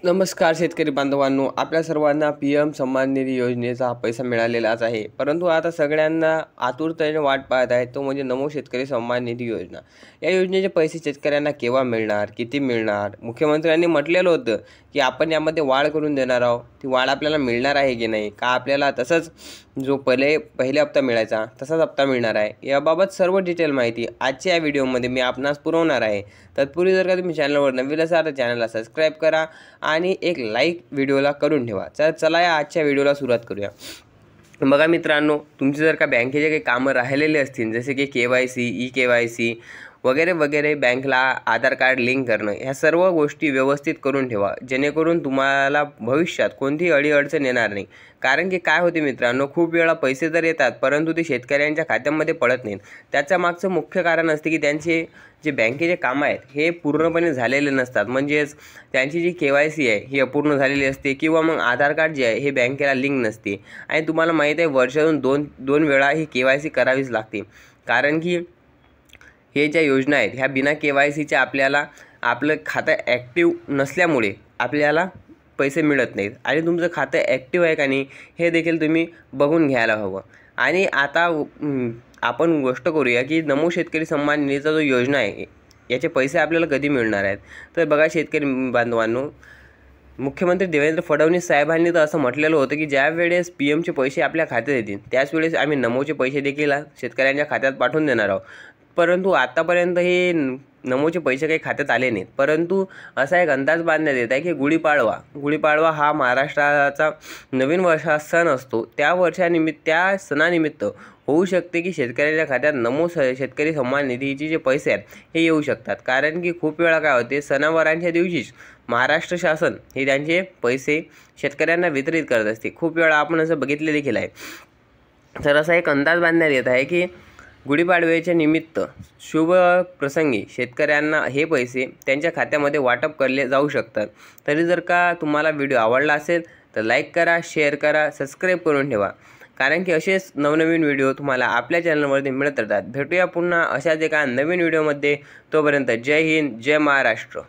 नमस्कार शेतकरी बांधवांनो, आपल्या सर्वांना PM सन्मान निधी योजनेचा पैसा मिळालेलाच आहे। परंतु आता सगळ्यांना आतुरतेने वाट पाहत आहेत, तो म्हणजे नमो शेतकरी सन्मान निधी योजना। या योजनेचे पैसे शेतकऱ्यांना केव्हा मिळणार, किती मिळणार? मुख्यमंत्र्यांनी म्हटलेलं होतं की आपण यामध्ये वाढ करून देणार आहोत। ती वाढ आपल्याला मिळणार आहे की नाही, का आपल्याला तसंच जो पहिले हप्ता मिळायचा तसाच हप्ता मिळणार आहे, याबाबत सर्व डिटेल माहिती आजच्या या व्हिडिओमध्ये मी आपणास पुरवणार आहे। तत्पूर्वी जर का तुम्ही चॅनलवर नवीन असाल तर चॅनलला सबस्क्राईब करा आणि एक लाईक व्हिडिओला करून ठेवा। चला या आजच्या व्हिडिओला सुरुवात करूया। बघा मित्रांनो, तुमचे जर का बँकेचे काही कामं राहिलेले असतील, जसे की KYC, eKYC वगैरे वगैरे, बँकला आधार कार्ड लिंक करणं, ह्या सर्व गोष्टी व्यवस्थित करून ठेवा, जेणेकरून तुम्हाला भविष्यात कोणतीही अडीअडचण येणार नाही। कारण की काय होते मित्रांनो, खूप वेळा पैसे तर येतात परंतु ते शेतकऱ्यांच्या खात्यामध्ये पडत नाहीत। त्याच्या मागचं मुख्य कारण असते की त्यांचे जे बँकेचे कामं आहेत हे पूर्णपणे झालेले नसतात, म्हणजेच त्यांची जी KYC आहे ही अपूर्ण झालेली असते, किंवा मग आधार कार्ड जे आहे हे बँकेला लिंक नसते। आणि तुम्हाला माहीत आहे, वर्षातून दोन वेळा ही KYC करावीच लागते। कारण की हे ज्या योजना आहेत ह्या बिना KYCच्या आपल्याला आपलं खातं ॲक्टिव्ह नसल्यामुळे आपल्याला पैसे मिळत नाहीत। आणि तुमचं खातं ॲक्टिव्ह आहे का नाही हे देखील तुम्ही बघून घ्यायला हवं। आणि आता आपण गोष्ट करूया की नमो शेतकरी सन्मान निधीचा जो योजना आहे याचे पैसे आपल्याला कधी मिळणार आहेत। तर बघा शेतकरी बांधवांनो, मुख्यमंत्री देवेंद्र फडणवीस साहेबांनी तर असं म्हटलेलं होतं की ज्या वेळेस PMचे पैसे आपल्या खात्यात येतील त्याच वेळेस आम्ही नमोचे पैसे देखील शेतकऱ्यांच्या खात्यात पाठवून देणार आहोत। परंतु आतापर्यंत हे नमोचे पैसे काही खात्यात आले नाहीत। परंतु असा एक अंदाज बांधण्यात येत आहे की गुढीपाडवा हा महाराष्ट्राचा नवीन वर्षाचा सण असतो, त्या सणानिमित्त होऊ शकते की शेतकऱ्यांच्या खात्यात नमो शेतकरी सन्मान निधीचे जे पैसे आहेत हे येऊ शकतात। कारण की खूप वेळा काय होते, सणावारांच्या दिवशीच महाराष्ट्र शासन हे त्यांचे पैसे शेतकऱ्यांना वितरित करत असते। खूप वेळा आपण असं बघितले देखील आहे। तर असा एक अंदाज बांधण्यात येत आहे की गुढीपाडव्याच्या निमित्त शुभ प्रसंगी शेतकऱ्यांना हे पैसे त्यांच्या खात्यामध्ये वाटप केले जाऊ शकतात। तरी जर का तुम्हाला व्हिडिओ आवडला असेल तर लाईक करा, शेअर करा, सबस्क्राईब करून ठेवा, कारण की असेच नवनवीन व्हिडिओ तुम्हाला आपल्या चॅनलवरती मिळत राहतात। भेटूया पुन्हा अशाच एका नवीन व्हिडिओमध्ये। तोपर्यंत जय हिंद, जय महाराष्ट्र।